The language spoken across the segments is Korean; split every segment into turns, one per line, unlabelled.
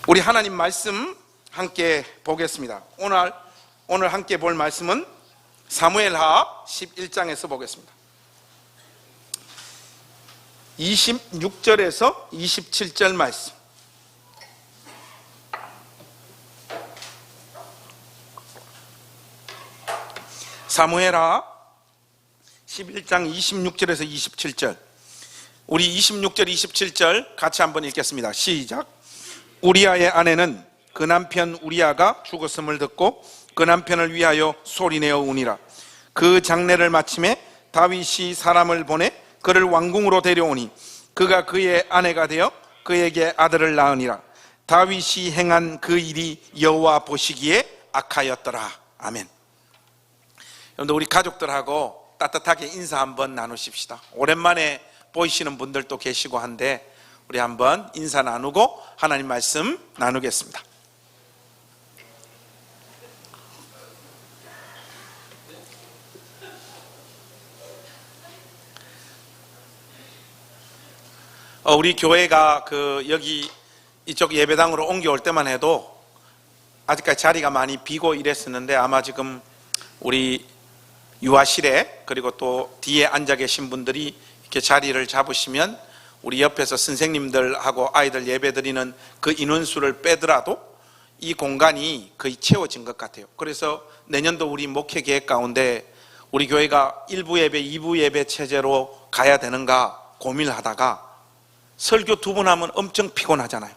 우리 하나님 말씀 함께 보겠습니다. 오늘 함께 볼 말씀은 사무엘하 11장에서 보겠습니다. 26절에서 27절 말씀. 사무엘하 11장 26절에서 27절. 우리 26절 27절 같이 한번 읽겠습니다. 시작. 우리아의 아내는 그 남편 우리아가 죽었음을 듣고 그 남편을 위하여 소리내어 우니라. 그 장례를 마침에 다윗이 사람을 보내 그를 왕궁으로 데려오니 그가 그의 아내가 되어 그에게 아들을 낳으니라. 다윗이 행한 그 일이 여호와 보시기에 악하였더라. 아멘. 여러분들, 우리 가족들하고 따뜻하게 인사 한번 나누십시다. 오랜만에 보이시는 분들도 계시고 한데 우리 한번 인사 나누고 하나님 말씀 나누겠습니다. 우리 교회가 여기 이쪽 예배당으로 옮겨올 때만 해도 아직까지 자리가 많이 비고 이랬었는데, 아마 지금 우리 유아실에 그리고 또 뒤에 앉아 계신 분들이 이렇게 자리를 잡으시면 우리 옆에서 선생님들하고 아이들 예배 드리는 그 인원수를 빼더라도 이 공간이 거의 채워진 것 같아요. 그래서 내년도 우리 목회 계획 가운데 우리 교회가 1부 예배, 2부 예배 체제로 가야 되는가 고민을 하다가 설교 2번 하면 엄청 피곤하잖아요.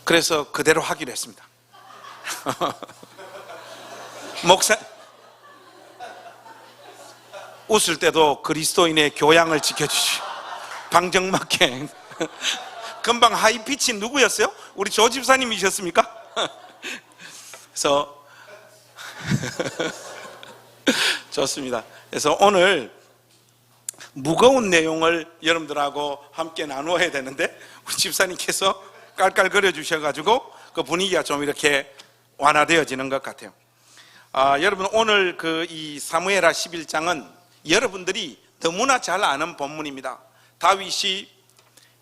그래서 그대로 하기로 했습니다. 목사 웃을 때도 그리스도인의 교양을 지켜주시오. 방정맞게. 금방 하이피치 누구였어요? 우리 조 집사님이셨습니까? 그래서 좋습니다. 그래서 오늘 무거운 내용을 여러분들하고 함께 나누어야 되는데 우리 집사님께서 깔깔거려 주셔가지고 그 분위기가 좀 이렇게 완화되어지는 것 같아요. 여러분, 오늘 이 사무엘하 11장은 여러분들이 너무나 잘 아는 본문입니다. 다윗이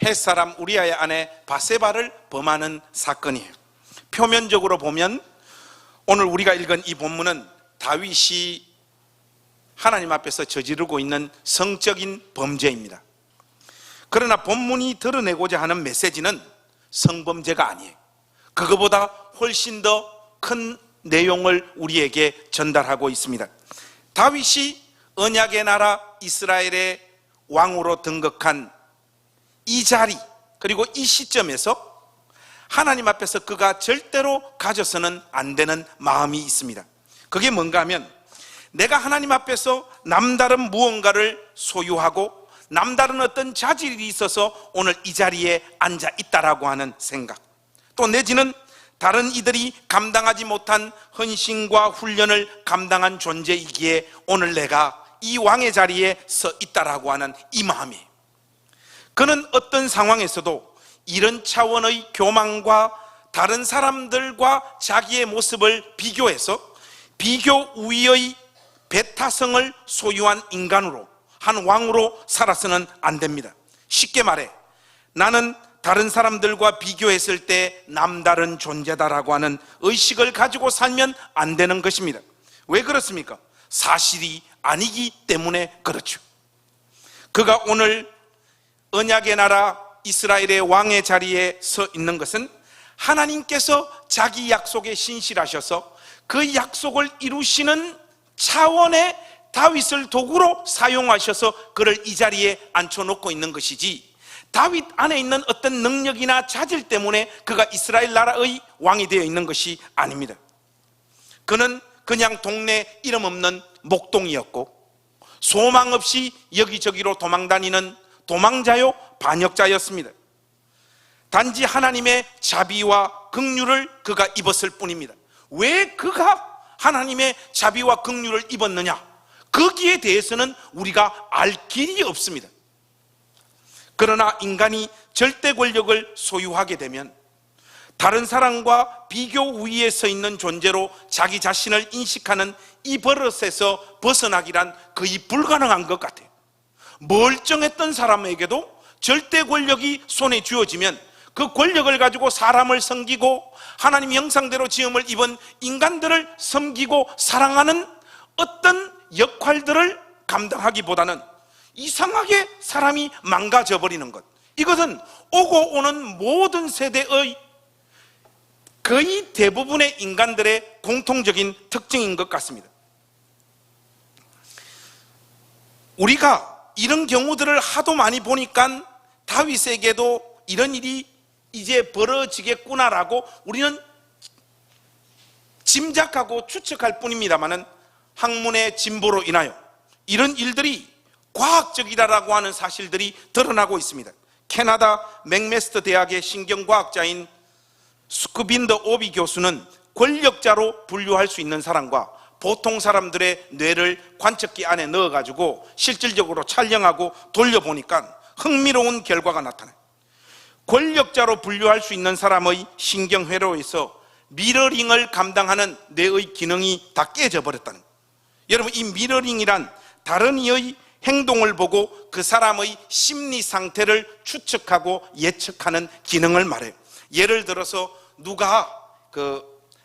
헷사람 우리아의 아내 바세바를 범하는 사건이에요. 표면적으로 보면 오늘 우리가 읽은 이 본문은 다윗이 하나님 앞에서 저지르고 있는 성적인 범죄입니다. 그러나 본문이 드러내고자 하는 메시지는 성범죄가 아니에요. 그거보다 훨씬 더 큰 내용을 우리에게 전달하고 있습니다. 다윗이 언약의 나라 이스라엘의 왕으로 등극한 이 자리, 그리고 이 시점에서 하나님 앞에서 그가 절대로 가져서는 안 되는 마음이 있습니다. 그게 뭔가 하면, 내가 하나님 앞에서 남다른 무언가를 소유하고 남다른 어떤 자질이 있어서 오늘 이 자리에 앉아 있다라고 하는 생각, 또 내지는 다른 이들이 감당하지 못한 헌신과 훈련을 감당한 존재이기에 오늘 내가 이 왕의 자리에 서 있다라고 하는 이 마음이에요. 그는 어떤 상황에서도 이런 차원의 교만과 다른 사람들과 자기의 모습을 비교해서 비교 우위의 배타성을 소유한 인간으로, 한 왕으로 살아서는 안 됩니다. 쉽게 말해, 나는 다른 사람들과 비교했을 때 남다른 존재다라고 하는 의식을 가지고 살면 안 되는 것입니다. 왜 그렇습니까? 사실이 아니기 때문에 그렇죠. 그가 오늘 언약의 나라 이스라엘의 왕의 자리에 서 있는 것은 하나님께서 자기 약속에 신실하셔서 그 약속을 이루시는 차원의 다윗을 도구로 사용하셔서 그를 이 자리에 앉혀놓고 있는 것이지, 다윗 안에 있는 어떤 능력이나 자질 때문에 그가 이스라엘 나라의 왕이 되어 있는 것이 아닙니다. 그는 그냥 동네 이름 없는 목동이었고 소망 없이 여기저기로 도망다니는 도망자요 반역자였습니다. 단지 하나님의 자비와 긍휼을 그가 입었을 뿐입니다. 왜 그가 하나님의 자비와 긍휼을 입었느냐? 거기에 대해서는 우리가 알 길이 없습니다. 그러나 인간이 절대 권력을 소유하게 되면 다른 사람과 비교 우위에 서 있는 존재로 자기 자신을 인식하는 이 버릇에서 벗어나기란 거의 불가능한 것 같아요. 멀쩡했던 사람에게도 절대 권력이 손에 쥐어지면 그 권력을 가지고 사람을 섬기고 하나님 형상대로 지음을 입은 인간들을 섬기고 사랑하는 어떤 역할들을 감당하기보다는 이상하게 사람이 망가져 버리는 것, 이것은 오고 오는 모든 세대의 거의 대부분의 인간들의 공통적인 특징인 것 같습니다. 우리가 이런 경우들을 하도 많이 보니까 다윗에게도 이런 일이 이제 벌어지겠구나라고 우리는 짐작하고 추측할 뿐입니다만은, 학문의 진보로 인하여 이런 일들이 과학적이라고 하는 사실들이 드러나고 있습니다. 캐나다 맥메스터 대학의 신경과학자인 스쿠빈더 오비 교수는 권력자로 분류할 수 있는 사람과 보통 사람들의 뇌를 관측기 안에 넣어가지고 실질적으로 촬영하고 돌려보니까 흥미로운 결과가 나타나요. 권력자로 분류할 수 있는 사람의 신경회로에서 미러링을 감당하는 뇌의 기능이 다 깨져 버렸다는 거예요. 여러분, 이 미러링이란 다른 이의 행동을 보고 그 사람의 심리 상태를 추측하고 예측하는 기능을 말해요. 예를 들어서 누가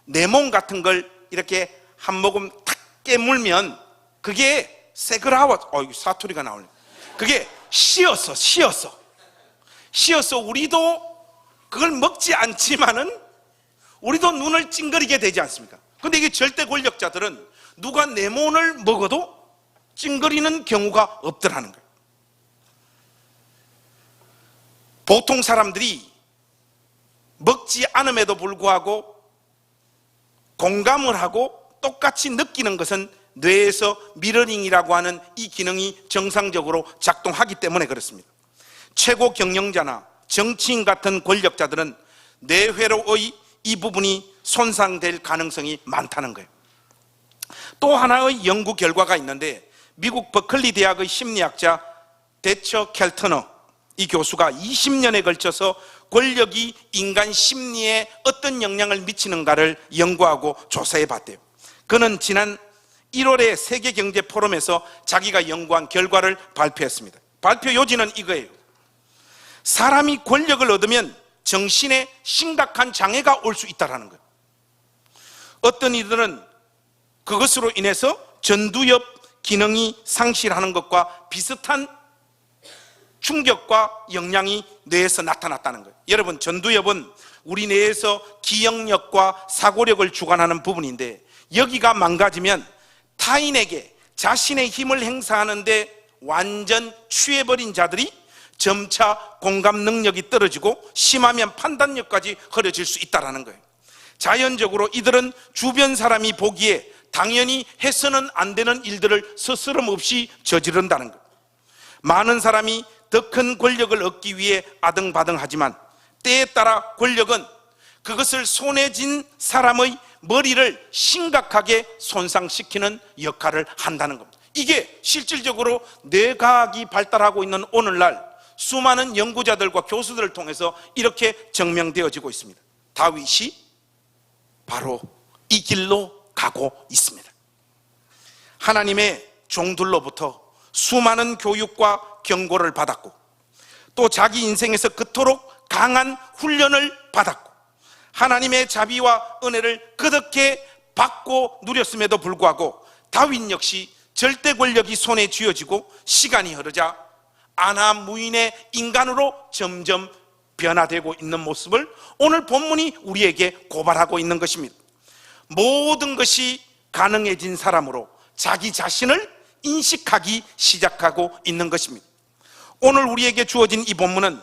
내 몸 같은 걸 이렇게 한 모금 탁 깨물면 그게 새그라워, 사투리가 나오네. 그게 씌었어. 우리도 그걸 먹지 않지만은 우리도 눈을 찡그리게 되지 않습니까? 근데 이게 절대 권력자들은 누가 내 몸을 먹어도 찡그리는 경우가 없더라는 거예요. 보통 사람들이 먹지 않음에도 불구하고 공감을 하고 똑같이 느끼는 것은 뇌에서 미러링이라고 하는 이 기능이 정상적으로 작동하기 때문에 그렇습니다. 최고 경영자나 정치인 같은 권력자들은 뇌회로의 이 부분이 손상될 가능성이 많다는 거예요. 또 하나의 연구 결과가 있는데, 미국 버클리 대학의 심리학자 대처 켈터너 이 교수가 20년에 걸쳐서 권력이 인간 심리에 어떤 영향을 미치는가를 연구하고 조사해 봤대요. 그는 지난 1월에 세계경제포럼에서 자기가 연구한 결과를 발표했습니다. 발표 요지는 이거예요. 사람이 권력을 얻으면 정신에 심각한 장애가 올 수 있다는 거예요. 어떤 이들은 그것으로 인해서 전두엽 기능이 상실하는 것과 비슷한 충격과 영향이 뇌에서 나타났다는 거예요. 여러분, 전두엽은 우리 뇌에서 기억력과 사고력을 주관하는 부분인데, 여기가 망가지면 타인에게 자신의 힘을 행사하는데 완전 취해버린 자들이 점차 공감 능력이 떨어지고 심하면 판단력까지 흐려질 수 있다는 거예요. 자연적으로 이들은 주변 사람이 보기에 당연히 해서는 안 되는 일들을 스스럼 없이 저지른다는 거예요. 많은 사람이 더 큰 권력을 얻기 위해 아등바등하지만 때에 따라 권력은 그것을 손에 쥔 사람의 머리를 심각하게 손상시키는 역할을 한다는 겁니다. 이게 실질적으로 뇌과학이 발달하고 있는 오늘날 수많은 연구자들과 교수들을 통해서 이렇게 증명되어지고 있습니다. 다윗이 바로 이 길로 가고 있습니다. 하나님의 종들로부터 수많은 교육과 경고를 받았고, 또 자기 인생에서 그토록 강한 훈련을 받았고, 하나님의 자비와 은혜를 그렇게 받고 누렸음에도 불구하고 다윗 역시 절대 권력이 손에 쥐어지고 시간이 흐르자 안하무인의 인간으로 점점 변화되고 있는 모습을 오늘 본문이 우리에게 고발하고 있는 것입니다. 모든 것이 가능해진 사람으로 자기 자신을 인식하기 시작하고 있는 것입니다. 오늘 우리에게 주어진 이 본문은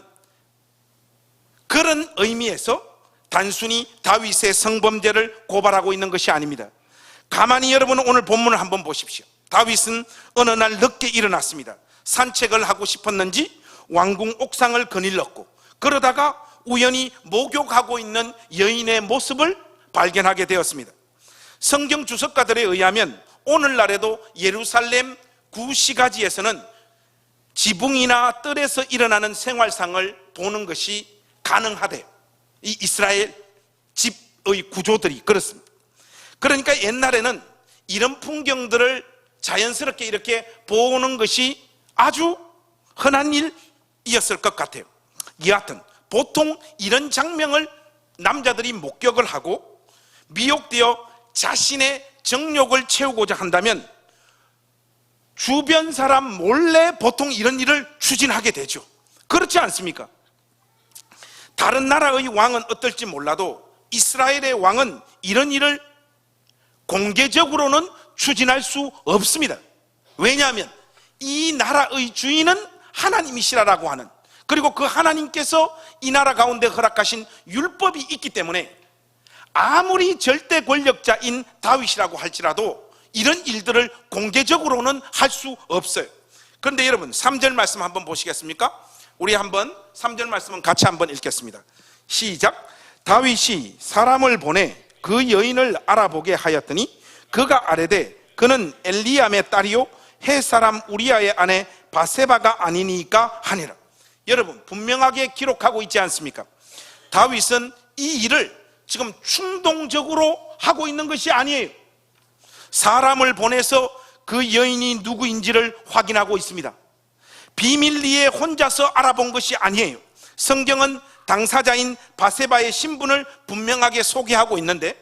그런 의미에서 단순히 다윗의 성범죄를 고발하고 있는 것이 아닙니다. 가만히 여러분 오늘 본문을 한번 보십시오. 다윗은 어느 날 늦게 일어났습니다. 산책을 하고 싶었는지 왕궁 옥상을 거닐렀고, 그러다가 우연히 목욕하고 있는 여인의 모습을 발견하게 되었습니다. 성경 주석가들에 의하면 오늘날에도 예루살렘 구시가지에서는 지붕이나 뜰에서 일어나는 생활상을 보는 것이 가능하대요. 이 이스라엘 집의 구조들이 그렇습니다. 그러니까 옛날에는 이런 풍경들을 자연스럽게 이렇게 보는 것이 아주 흔한 일이었을 것 같아요. 여하튼 보통 이런 장면을 남자들이 목격을 하고 미혹되어 자신의 정욕을 채우고자 한다면 주변 사람 몰래 보통 이런 일을 추진하게 되죠. 그렇지 않습니까? 다른 나라의 왕은 어떨지 몰라도 이스라엘의 왕은 이런 일을 공개적으로는 추진할 수 없습니다. 왜냐하면 이 나라의 주인은 하나님이시라고 하는, 그리고 그 하나님께서 이 나라 가운데 허락하신 율법이 있기 때문에 아무리 절대 권력자인 다윗이라고 할지라도 이런 일들을 공개적으로는 할 수 없어요. 그런데 여러분 3절 말씀 한번 보시겠습니까? 우리 한번 3절 말씀은 같이 한번 읽겠습니다. 시작. 다윗이 사람을 보내 그 여인을 알아보게 하였더니 그가 아뢰되 그는 엘리암의 딸이요 헷 사람 우리아의 아내 바세바가 아니니까 하니라. 여러분 분명하게 기록하고 있지 않습니까? 다윗은 이 일을 지금 충동적으로 하고 있는 것이 아니에요. 사람을 보내서 그 여인이 누구인지를 확인하고 있습니다. 비밀리에 혼자서 알아본 것이 아니에요. 성경은 당사자인 바세바의 신분을 분명하게 소개하고 있는데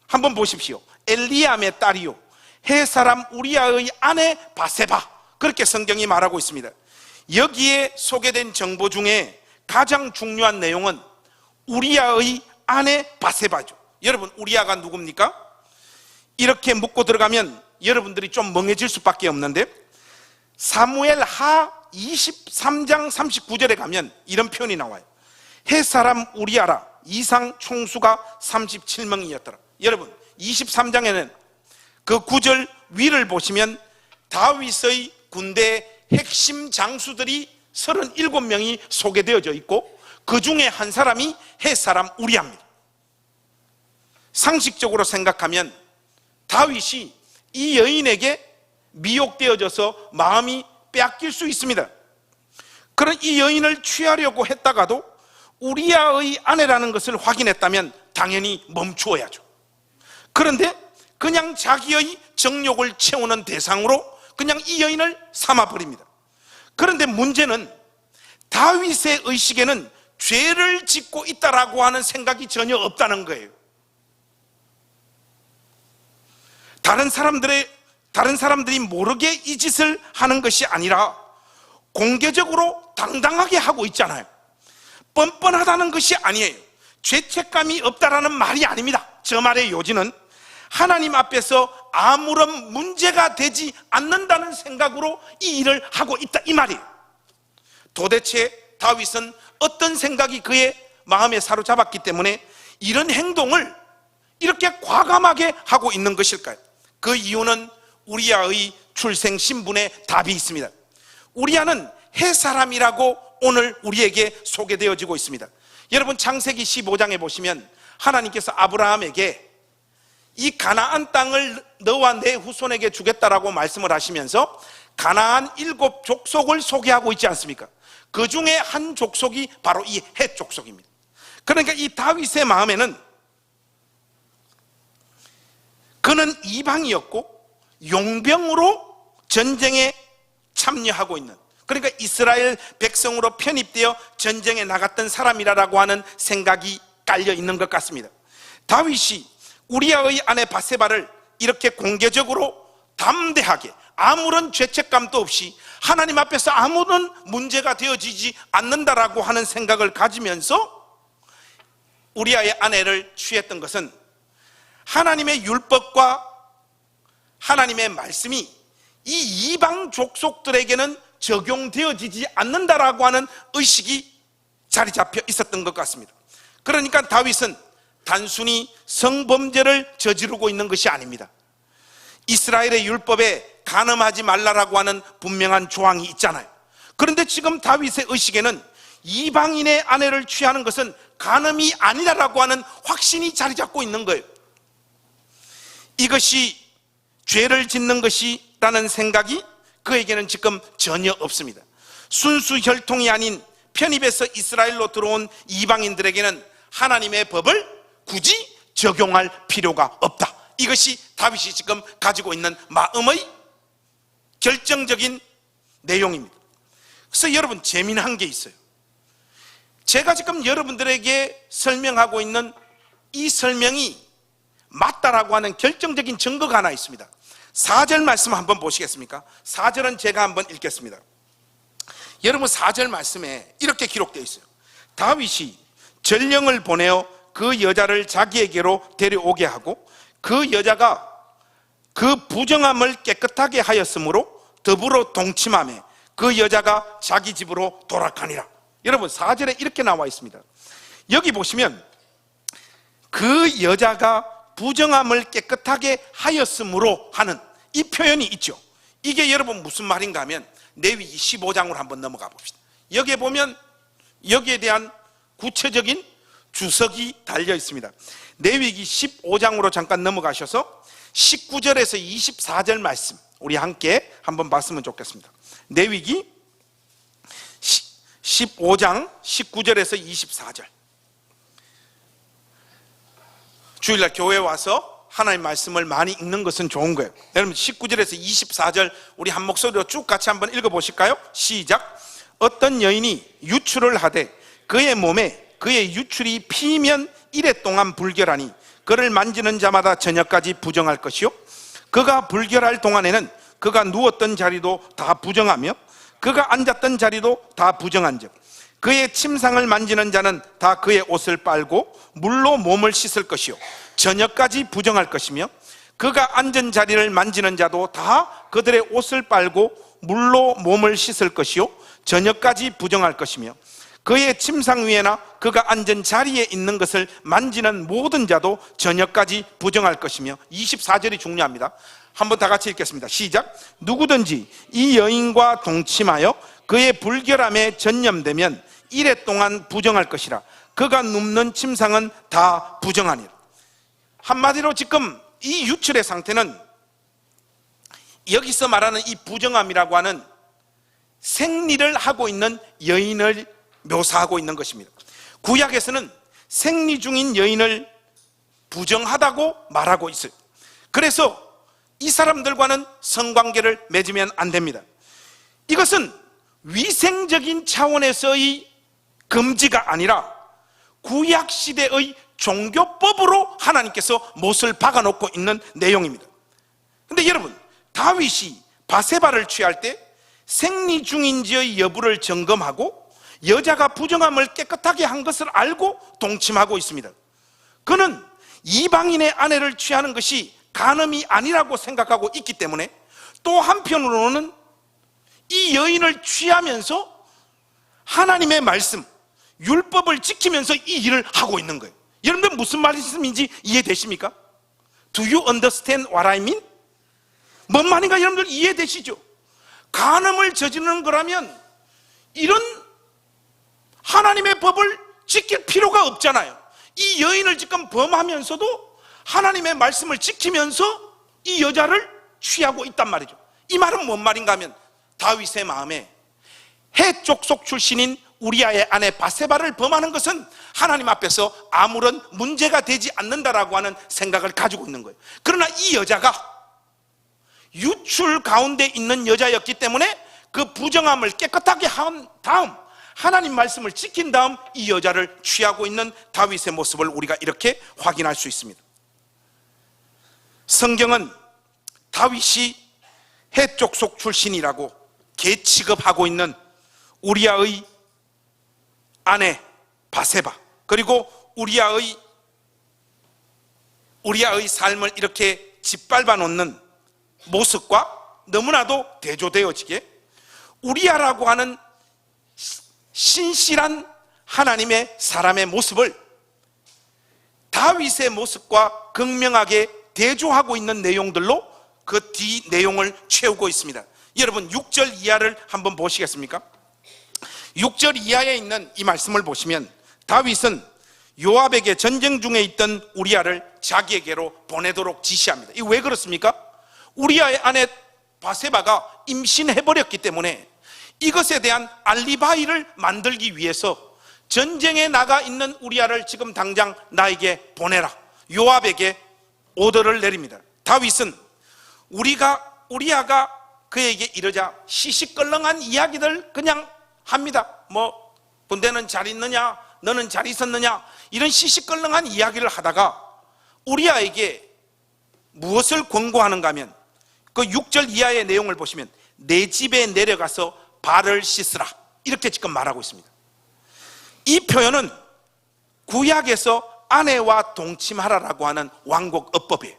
한번 보십시오. 엘리암의 딸이요 헷 사람 우리아의 아내 바세바, 그렇게 성경이 말하고 있습니다. 여기에 소개된 정보 중에 가장 중요한 내용은 우리아의 아내 바세바죠. 여러분 우리아가 누굽니까? 이렇게 묻고 들어가면 여러분들이 좀 멍해질 수밖에 없는데 사무엘 하 23장 39절에 가면 이런 표현이 나와요. 헷 사람 우리아라 이상 총수가 37명이었더라. 여러분 23장에는 그 9절 위를 보시면 다윗의 군대 핵심 장수들이 37명이 소개되어져 있고 그 중에 한 사람이 헷 사람 우리아입니다. 상식적으로 생각하면 다윗이 이 여인에게 미혹되어져서 마음이 빼앗길 수 있습니다. 그런 이 여인을 취하려고 했다가도 우리아의 아내라는 것을 확인했다면 당연히 멈추어야죠. 그런데 그냥 자기의 정욕을 채우는 대상으로 그냥 이 여인을 삼아버립니다. 그런데 문제는 다윗의 의식에는 죄를 짓고 있다라고 하는 생각이 전혀 없다는 거예요. 다른 사람들이 모르게 이 짓을 하는 것이 아니라 공개적으로 당당하게 하고 있잖아요. 뻔뻔하다는 것이 아니에요. 죄책감이 없다라는 말이 아닙니다. 저 말의 요지는 하나님 앞에서 아무런 문제가 되지 않는다는 생각으로 이 일을 하고 있다, 이 말이에요. 도대체 다윗은 어떤 생각이 그의 마음에 사로잡았기 때문에 이런 행동을 이렇게 과감하게 하고 있는 것일까요? 그 이유는 우리아의 출생 신분에 답이 있습니다. 우리아는 헷 사람이라고 오늘 우리에게 소개되어지고 있습니다. 여러분 창세기 15장에 보시면 하나님께서 아브라함에게 이 가나안 땅을 너와 내 후손에게 주겠다라고 말씀을 하시면서 가나안 7족속을 소개하고 있지 않습니까? 그 중에 한 족속이 바로 이 헷 족속입니다. 그러니까 이 다윗의 마음에는 그는 이방이었고 용병으로 전쟁에 참여하고 있는, 그러니까 이스라엘 백성으로 편입되어 전쟁에 나갔던 사람이라고 하는 생각이 깔려 있는 것 같습니다. 다윗이 우리아의 아내 바세바를 이렇게 공개적으로 담대하게 아무런 죄책감도 없이 하나님 앞에서 아무런 문제가 되어지지 않는다라고 하는 생각을 가지면서 우리아의 아내를 취했던 것은 하나님의 율법과 하나님의 말씀이 이 이방 족속들에게는 적용되어지지 않는다라고 하는 의식이 자리 잡혀 있었던 것 같습니다. 그러니까 다윗은 단순히 성범죄를 저지르고 있는 것이 아닙니다. 이스라엘의 율법에 간음하지 말라라고 하는 분명한 조항이 있잖아요. 그런데 지금 다윗의 의식에는 이방인의 아내를 취하는 것은 간음이 아니라고 하는 확신이 자리 잡고 있는 거예요. 이것이 죄를 짓는 것이라는 생각이 그에게는 지금 전혀 없습니다. 순수 혈통이 아닌 편입해서 이스라엘로 들어온 이방인들에게는 하나님의 법을 굳이 적용할 필요가 없다. 이것이 다윗이 지금 가지고 있는 마음의 결정적인 내용입니다. 그래서 여러분 재미난 게 있어요. 제가 지금 여러분들에게 설명하고 있는 이 설명이 맞다라고 하는 결정적인 증거가 하나 있습니다. 4절 말씀 한번 보시겠습니까? 4절은 제가 한번 읽겠습니다. 여러분 4절 말씀에 이렇게 기록되어 있어요. 다윗이 전령을 보내어 그 여자를 자기에게로 데려오게 하고 그 여자가 그 부정함을 깨끗하게 하였으므로 더불어 동침하며 그 여자가 자기 집으로 돌아가니라. 여러분 4절에 이렇게 나와 있습니다. 여기 보시면 그 여자가 부정함을 깨끗하게 하였으므로 하는 이 표현이 있죠. 이게 여러분 무슨 말인가 하면 레위기 15장으로 한번 넘어가 봅시다. 여기에 보면 여기에 대한 구체적인 주석이 달려 있습니다. 레위기 15장으로 잠깐 넘어가셔서 19절에서 24절 말씀 우리 함께 한번 봤으면 좋겠습니다. 레위기 15장 19절에서 24절. 주일날 교회 와서 하나님 말씀을 많이 읽는 것은 좋은 거예요. 여러분 19절에서 24절 우리 한 목소리로 쭉 같이 한번 읽어보실까요? 시작. 어떤 여인이 유출을 하되 그의 몸에 그의 유출이 피면 이래 동안 불결하니 그를 만지는 자마다 저녁까지 부정할 것이요 그가 불결할 동안에는 그가 누웠던 자리도 다 부정하며 그가 앉았던 자리도 다 부정한즉 그의 침상을 만지는 자는 다 그의 옷을 빨고 물로 몸을 씻을 것이요 저녁까지 부정할 것이며 그가 앉은 자리를 만지는 자도 다 그들의 옷을 빨고 물로 몸을 씻을 것이요 저녁까지 부정할 것이며 그의 침상 위에나 그가 앉은 자리에 있는 것을 만지는 모든 자도 저녁까지 부정할 것이며 24절이 중요합니다. 한번 다 같이 읽겠습니다. 시작. 누구든지 이 여인과 동침하여 그의 불결함에 전념되면 이래 동안 부정할 것이라. 그가 눕는 침상은 다 부정하니라. 한마디로 지금 이 유출의 상태는 여기서 말하는 이 부정함이라고 하는 생리를 하고 있는 여인을 묘사하고 있는 것입니다. 구약에서는 생리 중인 여인을 부정하다고 말하고 있어요. 그래서 이 사람들과는 성관계를 맺으면 안 됩니다. 이것은 위생적인 차원에서의 금지가 아니라 구약시대의 종교법으로 하나님께서 못을 박아놓고 있는 내용입니다. 근데 여러분 다윗이 바세바를 취할 때 생리 중인지의 여부를 점검하고 여자가 부정함을 깨끗하게 한 것을 알고 동침하고 있습니다. 그는 이방인의 아내를 취하는 것이 간음이 아니라고 생각하고 있기 때문에 또 한편으로는 이 여인을 취하면서 하나님의 말씀, 율법을 지키면서 이 일을 하고 있는 거예요. 여러분들 무슨 말씀인지 이해되십니까? Do you understand what I mean? 뭔 말인가 여러분들 이해되시죠? 간음을 저지르는 거라면 이런 하나님의 법을 지킬 필요가 없잖아요. 이 여인을 지금 범하면서도 하나님의 말씀을 지키면서 이 여자를 취하고 있단 말이죠. 이 말은 뭔 말인가 하면 다윗의 마음에 헷 족속 출신인 우리아의 아내 바세바를 범하는 것은 하나님 앞에서 아무런 문제가 되지 않는다라고 하는 생각을 가지고 있는 거예요. 그러나 이 여자가 유출 가운데 있는 여자였기 때문에 그 부정함을 깨끗하게 한 다음 하나님 말씀을 지킨 다음 이 여자를 취하고 있는 다윗의 모습을 우리가 이렇게 확인할 수 있습니다. 성경은 다윗이 헷 족속 출신이라고 계취급하고 있는 우리아의 아내 바세바 그리고 우리아의 삶을 이렇게 짓밟아 놓는 모습과 너무나도 대조되어지게 우리아라고 하는 신실한 하나님의 사람의 모습을 다윗의 모습과 극명하게 대조하고 있는 내용들로 그 뒤 내용을 채우고 있습니다. 여러분 6절 이하를 한번 보시겠습니까? 6절 이하에 있는 이 말씀을 보시면 다윗은 요압에게 전쟁 중에 있던 우리아를 자기에게로 보내도록 지시합니다. 이게 왜 그렇습니까? 우리아의 아내 바세바가 임신해버렸기 때문에 이것에 대한 알리바이를 만들기 위해서 전쟁에 나가 있는 우리아를 지금 당장 나에게 보내라. 요압에게 오더를 내립니다. 다윗은 우리아가 그에게 이러자 시시껄렁한 이야기들 그냥 합니다. 군대는 잘 있느냐, 너는 잘 있었느냐, 이런 시시껄렁한 이야기를 하다가 우리아에게 무엇을 권고하는가 하면 그 6절 이하의 내용을 보시면 내 집에 내려가서 발을 씻으라, 이렇게 지금 말하고 있습니다. 이 표현은 구약에서 아내와 동침하라라고 하는 왕곡 어법이에요.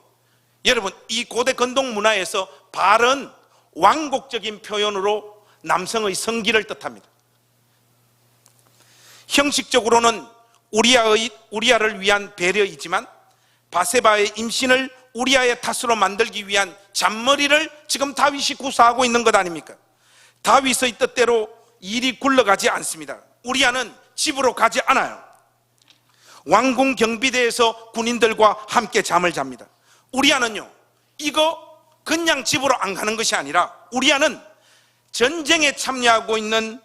여러분, 이 고대 건동 문화에서 발은 왕곡적인 표현으로 남성의 성기를 뜻합니다. 형식적으로는 우리아를 위한 배려이지만 바세바의 임신을 우리아의 탓으로 만들기 위한 잔머리를 지금 다윗이 구사하고 있는 것 아닙니까? 다윗의 뜻대로 일이 굴러가지 않습니다. 우리아는 집으로 가지 않아요. 왕궁 경비대에서 군인들과 함께 잠을 잡니다. 우리아는요, 이거 그냥 집으로 안 가는 것이 아니라 우리아는 전쟁에 참여하고 있는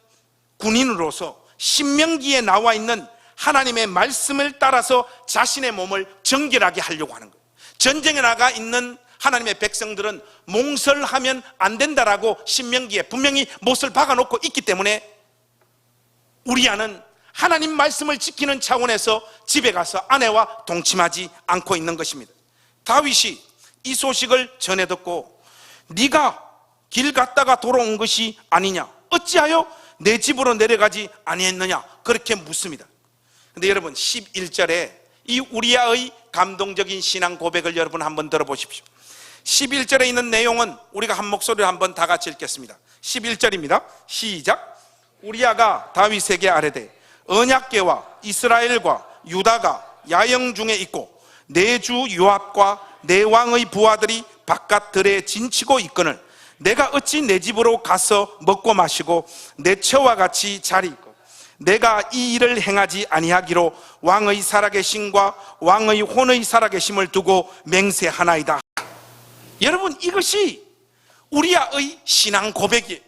군인으로서 신명기에 나와 있는 하나님의 말씀을 따라서 자신의 몸을 정결하게 하려고 하는 거예요. 전쟁에 나가 있는 하나님의 백성들은 몽설하면 안 된다라고 신명기에 분명히 못을 박아놓고 있기 때문에 우리아는 하나님 말씀을 지키는 차원에서 집에 가서 아내와 동침하지 않고 있는 것입니다. 다윗이 이 소식을 전해 듣고 네가 길 갔다가 돌아온 것이 아니냐, 어찌하여 내 집으로 내려가지 아니했느냐, 그렇게 묻습니다. 근데 여러분, 11절에 이 우리아의 감동적인 신앙 고백을 여러분 한번 들어보십시오. 11절에 있는 내용은 우리가 한 목소리로 한번 다 같이 읽겠습니다. 11절입니다. 시작. 우리아가 다윗에게 아뢰되 언약궤와 이스라엘과 유다가 야영 중에 있고 내 주 요압과 내 왕의 부하들이 바깥 들에 진치고 있거늘 내가 어찌 내 집으로 가서 먹고 마시고 내 처와 같이 자리있고 내가 이 일을 행하지 아니하기로 왕의 살아계심과 왕의 혼의 살아계심을 두고 맹세하나이다. 여러분, 이것이 우리아의 신앙 고백이에요.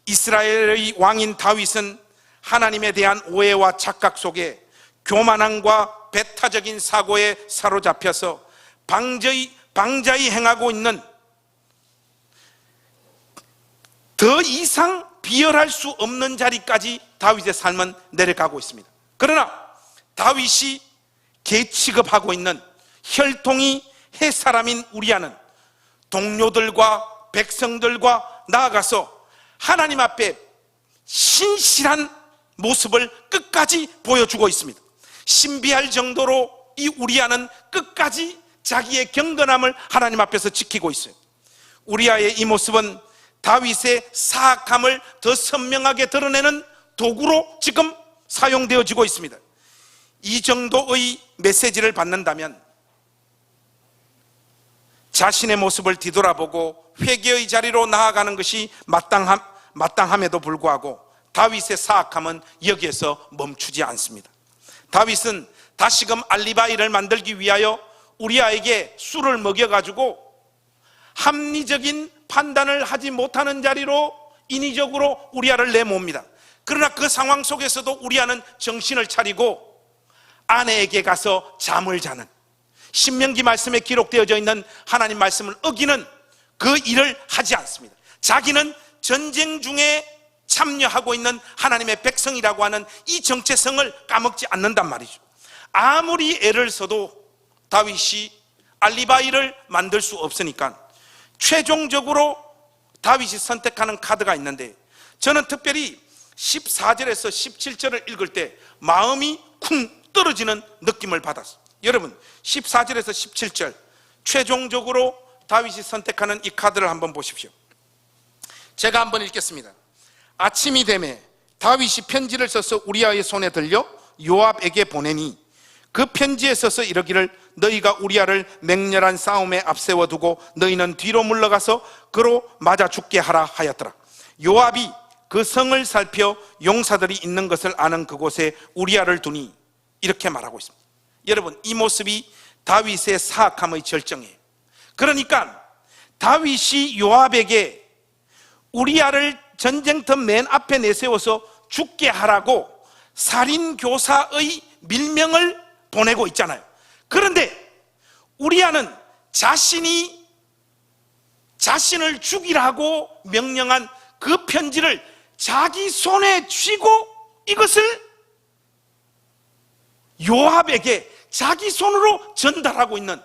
이스라엘의 왕인 다윗은 하나님에 대한 오해와 착각 속에 교만함과 배타적인 사고에 사로잡혀서 방자히 행하고 있는 더 이상 비열할 수 없는 자리까지 다윗의 삶은 내려가고 있습니다. 그러나 다윗이 계취급하고 있는 혈통이 헷사람인 우리아는 동료들과 백성들과 나아가서 하나님 앞에 신실한 모습을 끝까지 보여주고 있습니다. 신비할 정도로 이 우리아는 끝까지 자기의 경건함을 하나님 앞에서 지키고 있어요. 우리아의 이 모습은 다윗의 사악함을 더 선명하게 드러내는 도구로 지금 사용되어지고 있습니다. 이 정도의 메시지를 받는다면 자신의 모습을 뒤돌아보고 회개의 자리로 나아가는 것이 마땅함에도 불구하고 다윗의 사악함은 여기에서 멈추지 않습니다. 다윗은 다시금 알리바이를 만들기 위하여 우리아에게 술을 먹여가지고 합리적인 판단을 하지 못하는 자리로 인위적으로 우리아를 내모읍니다. 그러나 그 상황 속에서도 우리아는 정신을 차리고 아내에게 가서 잠을 자는, 신명기 말씀에 기록되어져 있는 하나님 말씀을 어기는 그 일을 하지 않습니다. 자기는 전쟁 중에 참여하고 있는 하나님의 백성이라고 하는 이 정체성을 까먹지 않는단 말이죠. 아무리 애를 써도 다윗이 알리바이를 만들 수 없으니까 최종적으로 다윗이 선택하는 카드가 있는데, 저는 특별히 14절에서 17절을 읽을 때 마음이 쿵 떨어지는 느낌을 받았어요. 여러분, 14절에서 17절 최종적으로 다윗이 선택하는 이 카드를 한번 보십시오. 제가 한번 읽겠습니다. 아침이 되매 다윗이 편지를 써서 우리아의 손에 들려 요압에게 보내니 그 편지에 써서 이러기를 너희가 우리아를 맹렬한 싸움에 앞세워두고 너희는 뒤로 물러가서 그로 맞아 죽게 하라 하였더라. 요압이 그 성을 살펴 용사들이 있는 것을 아는 그곳에 우리아를 두니 이렇게 말하고 있습니다. 여러분, 이 모습이 다윗의 사악함의 절정이에요. 그러니까 다윗이 요압에게 우리아를 전쟁터 맨 앞에 내세워서 죽게 하라고 살인교사의 밀명을 보내고 있잖아요. 그런데 우리아는 자신이 자신을 죽이라고 명령한 그 편지를 자기 손에 쥐고 이것을 요압에게 자기 손으로 전달하고 있는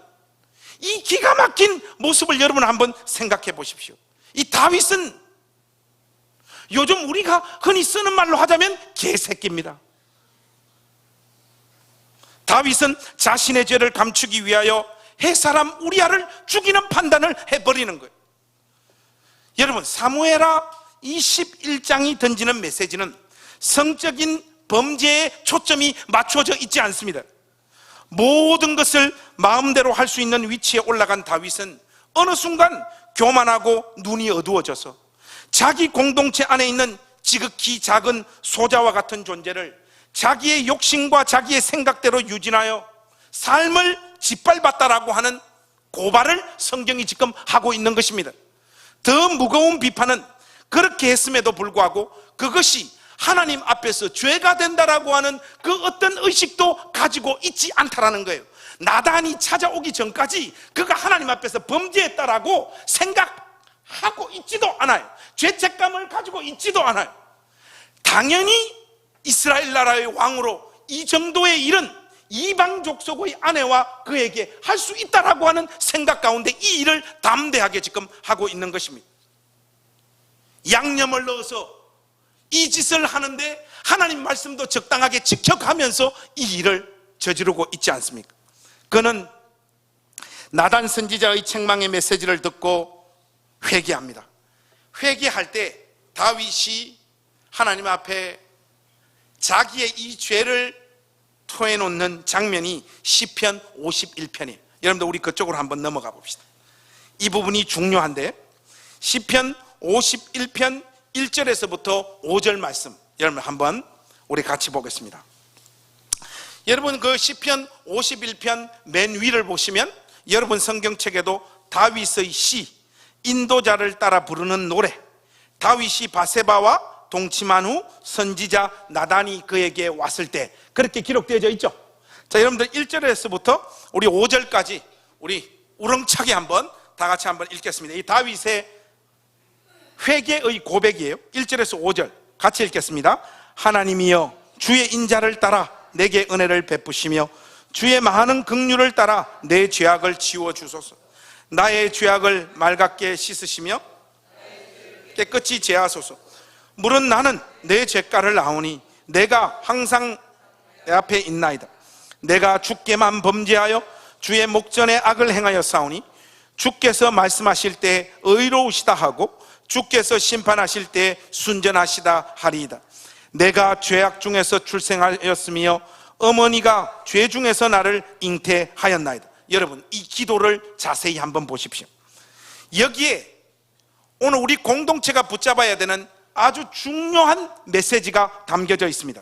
이 기가 막힌 모습을 여러분 한번 생각해 보십시오. 이 다윗은 요즘 우리가 흔히 쓰는 말로 하자면 개새끼입니다. 다윗은 자신의 죄를 감추기 위하여 햇사람 우리아를 죽이는 판단을 해버리는 거예요. 여러분, 사무엘하 21장이 던지는 메시지는 성적인 범죄에 초점이 맞춰져 있지 않습니다. 모든 것을 마음대로 할 수 있는 위치에 올라간 다윗은 어느 순간 교만하고 눈이 어두워져서 자기 공동체 안에 있는 지극히 작은 소자와 같은 존재를 자기의 욕심과 자기의 생각대로 유진하여 삶을 짓밟았다라고 하는 고발을 성경이 지금 하고 있는 것입니다. 더 무거운 비판은 그렇게 했음에도 불구하고 그것이 하나님 앞에서 죄가 된다라고 하는 그 어떤 의식도 가지고 있지 않다라는 거예요. 나단이 찾아오기 전까지 그가 하나님 앞에서 범죄했다라고 생각하고 있지도 않아요. 죄책감을 가지고 있지도 않아요. 당연히 이스라엘 나라의 왕으로 이 정도의 일은 이방 족속의 아내와 그에게 할 수 있다라고 하는 생각 가운데 이 일을 담대하게 지금 하고 있는 것입니다. 양념을 넣어서 이 짓을 하는데 하나님 말씀도 적당하게 지켜가면서 이 일을 저지르고 있지 않습니까? 그는 나단 선지자의 책망의 메시지를 듣고 회개합니다. 회개할 때 다윗이 하나님 앞에 자기의 이 죄를 토해놓는 장면이 시편 51편이에요. 여러분들 우리 그쪽으로 한번 넘어가 봅시다. 이 부분이 중요한데 시편 51편 1절에서부터 5절 말씀 여러분 한번 우리 같이 보겠습니다. 여러분 그 시편 51편 맨 위를 보시면 여러분 성경책에도 다윗의 시, 인도자를 따라 부르는 노래, 다윗이 바세바와 동침한 후 선지자 나단이 그에게 왔을 때 그렇게 기록되어져 있죠. 자, 여러분들 1절에서부터 우리 5절까지 우리 우렁차게 한번 다 같이 한번 읽겠습니다. 이 다윗의 회개의 고백이에요. 1절에서 5절 같이 읽겠습니다. 하나님이여 주의 인자를 따라 내게 은혜를 베푸시며 주의 많은 긍휼을 따라 내 죄악을 지워 주소서. 나의 죄악을 맑게 씻으시며 깨끗이 제하소서. 물은 나는 내 죄가를 아오니 내가 항상 내 앞에 있나이다. 내가 주께만 범죄하여 주의 목전에 악을 행하여 싸우니 주께서 말씀하실 때 의로우시다 하고 주께서 심판하실 때 순전하시다 하리이다. 내가 죄악 중에서 출생하였으며 어머니가 죄 중에서 나를 잉태하였나이다. 여러분 이 기도를 자세히 한번 보십시오. 여기에 오늘 우리 공동체가 붙잡아야 되는 아주 중요한 메시지가 담겨져 있습니다.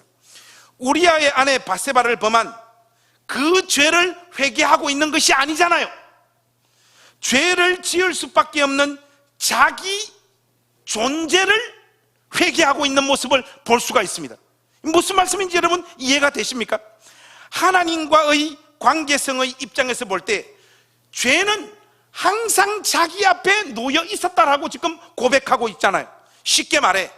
우리아의 아내 바세바를 범한 그 죄를 회개하고 있는 것이 아니잖아요. 죄를 지을 수밖에 없는 자기 존재를 회개하고 있는 모습을 볼 수가 있습니다. 무슨 말씀인지 여러분 이해가 되십니까? 하나님과의 관계성의 입장에서 볼 때 죄는 항상 자기 앞에 놓여 있었다라고 지금 고백하고 있잖아요. 쉽게 말해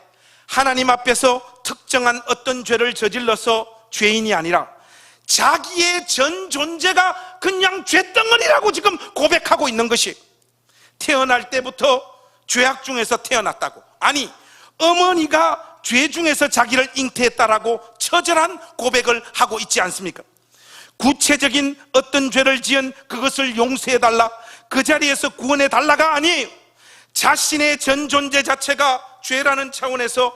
하나님 앞에서 특정한 어떤 죄를 저질러서 죄인이 아니라 자기의 전 존재가 그냥 죄덩어리라고 지금 고백하고 있는 것이, 태어날 때부터 죄악 중에서 태어났다고, 아니 어머니가 죄 중에서 자기를 잉태했다라고 처절한 고백을 하고 있지 않습니까? 구체적인 어떤 죄를 지은 그것을 용서해달라, 그 자리에서 구원해달라가 아니에요. 자신의 전 존재 자체가 죄라는 차원에서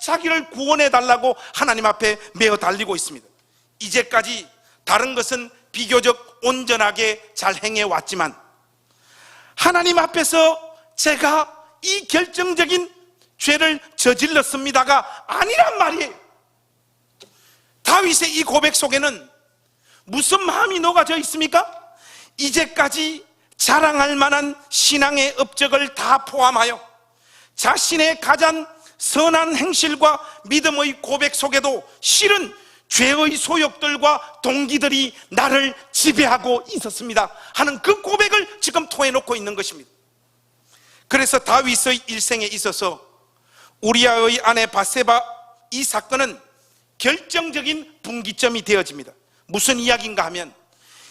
자기를 구원해달라고 하나님 앞에 메어 달리고 있습니다. 이제까지 다른 것은 비교적 온전하게 잘 행해왔지만 하나님 앞에서 제가 이 결정적인 죄를 저질렀습니다가 아니란 말이에요. 다윗의 이 고백 속에는 무슨 마음이 녹아져 있습니까? 이제까지 자랑할 만한 신앙의 업적을 다 포함하여 자신의 가장 선한 행실과 믿음의 고백 속에도 실은 죄의 소욕들과 동기들이 나를 지배하고 있었습니다 하는 그 고백을 지금 토해놓고 있는 것입니다. 그래서 다윗의 일생에 있어서 우리아의 아내 바세바 이 사건은 결정적인 분기점이 되어집니다. 무슨 이야기인가 하면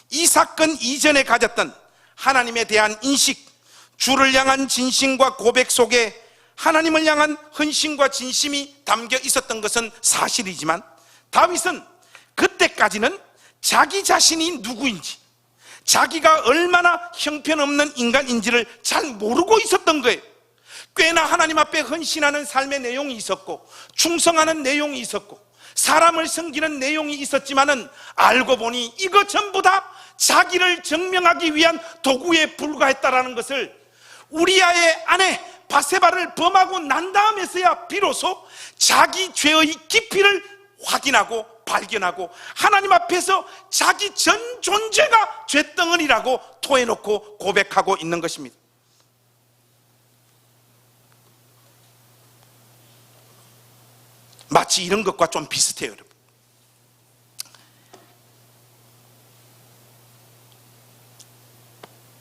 이 사건 이전에 가졌던 하나님에 대한 인식, 주를 향한 진심과 고백 속에 하나님을 향한 헌신과 진심이 담겨 있었던 것은 사실이지만 다윗은 그때까지는 자기 자신이 누구인지, 자기가 얼마나 형편없는 인간인지를 잘 모르고 있었던 거예요. 꽤나 하나님 앞에 헌신하는 삶의 내용이 있었고 충성하는 내용이 있었고 사람을 섬기는 내용이 있었지만은 알고 보니 이거 전부 다 자기를 증명하기 위한 도구에 불과했다라는 것을 우리아의 아내 바세바를 범하고 난 다음에서야 비로소 자기 죄의 깊이를 확인하고 발견하고 하나님 앞에서 자기 전 존재가 죄덩어리라고 토해놓고 고백하고 있는 것입니다. 마치 이런 것과 좀 비슷해요, 여러분.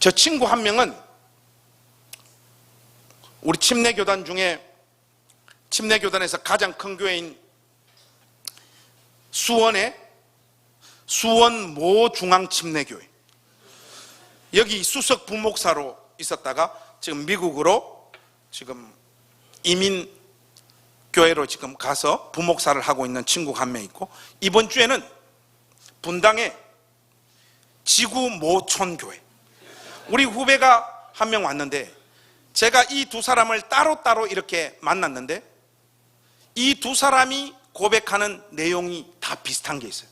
저 친구 한 명은 우리 침례교단 중에 침례교단에서 가장 큰 교회인 수원 모 중앙침례교회, 여기 수석 부목사로 있었다가 지금 미국으로 지금 이민 교회로 지금 가서 부목사를 하고 있는 친구가 한 명 있고, 이번 주에는 분당의 지구 모촌교회, 우리 후배가 한 명 왔는데 제가 이 두 사람을 따로따로 이렇게 만났는데 이 두 사람이 고백하는 내용이 다 비슷한 게 있어요.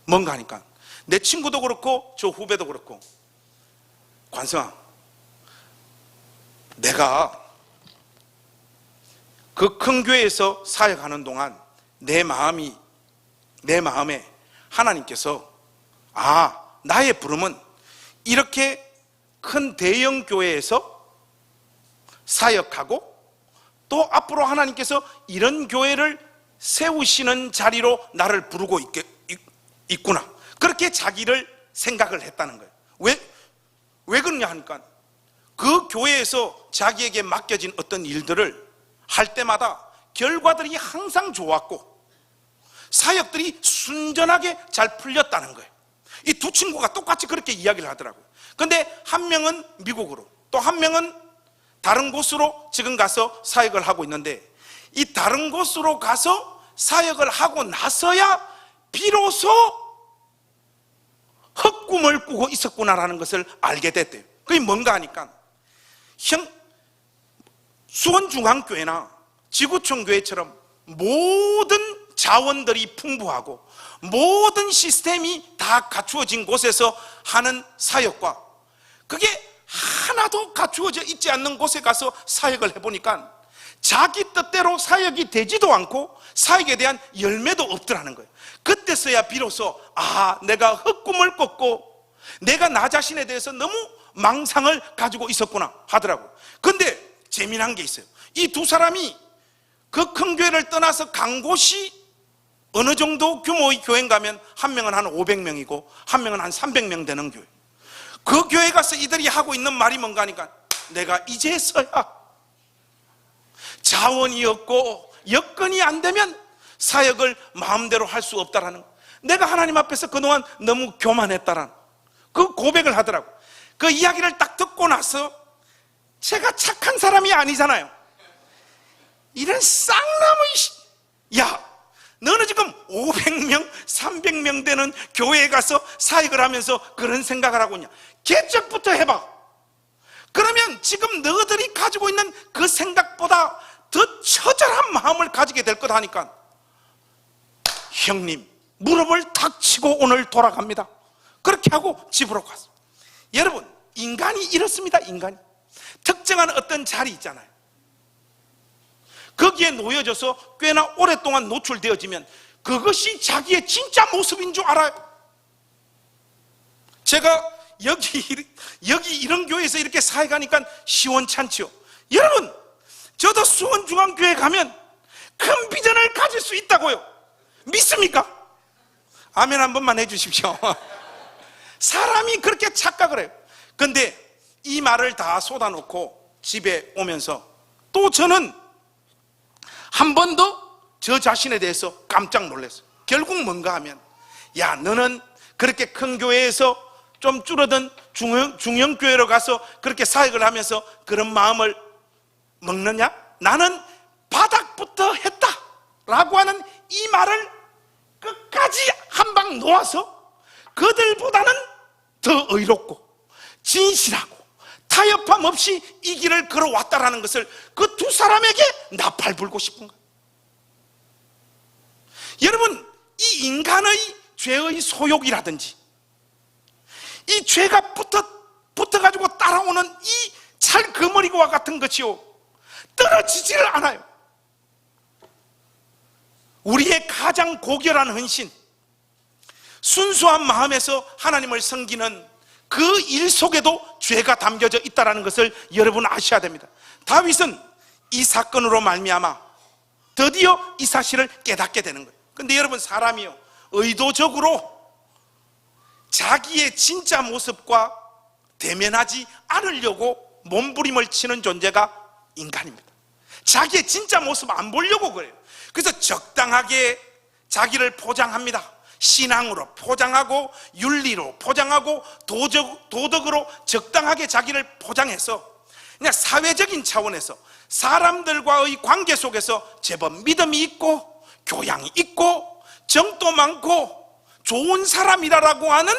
뭔가 하니까 내 친구도 그렇고 저 후배도 그렇고, 관성아, 내가 그 큰 교회에서 사역하는 동안 내 마음에 하나님께서 나의 부름은 이렇게 큰 대형 교회에서 사역하고 또 앞으로 하나님께서 이런 교회를 세우시는 자리로 나를 부르고 있구나, 그렇게 자기를 생각을 했다는 거예요. 왜 그러냐 하니까 그 교회에서 자기에게 맡겨진 어떤 일들을 할 때마다 결과들이 항상 좋았고 사역들이 순전하게 잘 풀렸다는 거예요. 이 두 친구가 똑같이 그렇게 이야기를 하더라고요. 근데 한 명은 미국으로, 또 한 명은 다른 곳으로 지금 가서 사역을 하고 있는데, 이 다른 곳으로 가서 사역을 하고 나서야 비로소 헛꿈을 꾸고 있었구나라는 것을 알게 됐대요. 그게 뭔가 하니까 수원중앙교회나 지구촌 교회처럼 모든 자원들이 풍부하고 모든 시스템이 다 갖추어진 곳에서 하는 사역과 그게 하나도 갖추어져 있지 않는 곳에 가서 사역을 해보니까 자기 뜻대로 사역이 되지도 않고 사역에 대한 열매도 없더라는 거예요. 그때서야 비로소 내가 헛꿈을 꿨고 내가 나 자신에 대해서 너무 망상을 가지고 있었구나 하더라고요. 근데 재미난 게 있어요. 이 두 사람이 그 큰 교회를 떠나서 간 곳이 어느 정도 규모의 교회인가 하면 한 명은 한 500명이고 한 명은 한 300명 되는 교회. 그 교회 가서 이들이 하고 있는 말이 뭔가 하니까 내가 이제서야 자원이 없고 여건이 안 되면 사역을 마음대로 할 수 없다라는, 내가 하나님 앞에서 그동안 너무 교만했다라는 그 고백을 하더라고. 그 이야기를 딱 듣고 나서 제가 착한 사람이 아니잖아요. 이런 쌍나무, 너는 지금 500명, 300명 되는 교회에 가서 사역을 하면서 그런 생각을 하고 있냐? 개척부터 해봐. 그러면 지금 너희들이 가지고 있는 그 생각보다 더 처절한 마음을 가지게 될 거다 하니까, 형님, 무릎을 탁 치고 오늘 돌아갑니다. 그렇게 하고 집으로 갔어. 여러분, 인간이 이렇습니다. 인간이 특정한 어떤 자리 있잖아요. 거기에 놓여져서 꽤나 오랫동안 노출되어지면 그것이 자기의 진짜 모습인 줄 알아요. 제가 여기 이런 교회에서 이렇게 사역하니까 시원찮죠. 여러분, 저도 수원중앙교회 가면 큰 비전을 가질 수 있다고요. 믿습니까? 아멘 한 번만 해주십시오. 사람이 그렇게 착각을 해요. 근데 이 말을 다 쏟아놓고 집에 오면서 또 저는 한 번도 저 자신에 대해서 깜짝 놀랐어요. 결국 뭔가 하면, 야, 너는 그렇게 큰 교회에서 좀 줄어든 중형교회로 가서 그렇게 사역을 하면서 그런 마음을 먹느냐? 나는 바닥부터 했다 라고 하는 이 말을 끝까지 한 방 놓아서 그들보다는 더 의롭고 진실하고 타협함 없이 이 길을 걸어왔다라는 것을 그 두 사람에게 나팔 불고 싶은 거예요. 여러분, 이 인간의 죄의 소욕이라든지 이 죄가 붙어가지고 따라오는 이 찰그머리와 같은 것이요, 떨어지지를 않아요. 우리의 가장 고결한 헌신, 순수한 마음에서 하나님을 섬기는 그 일 속에도 죄가 담겨져 있다는 것을 여러분 아셔야 됩니다. 다윗은 이 사건으로 말미암아 드디어 이 사실을 깨닫게 되는 거예요. 근데 여러분, 사람이요, 의도적으로 자기의 진짜 모습과 대면하지 않으려고 몸부림을 치는 존재가 인간입니다. 자기의 진짜 모습 안 보려고 그래요. 그래서 적당하게 자기를 포장합니다. 신앙으로 포장하고 윤리로 포장하고 도덕으로 적당하게 자기를 포장해서 그냥 사회적인 차원에서 사람들과의 관계 속에서 제법 믿음이 있고 교양이 있고 정도 많고 좋은 사람이라고 하는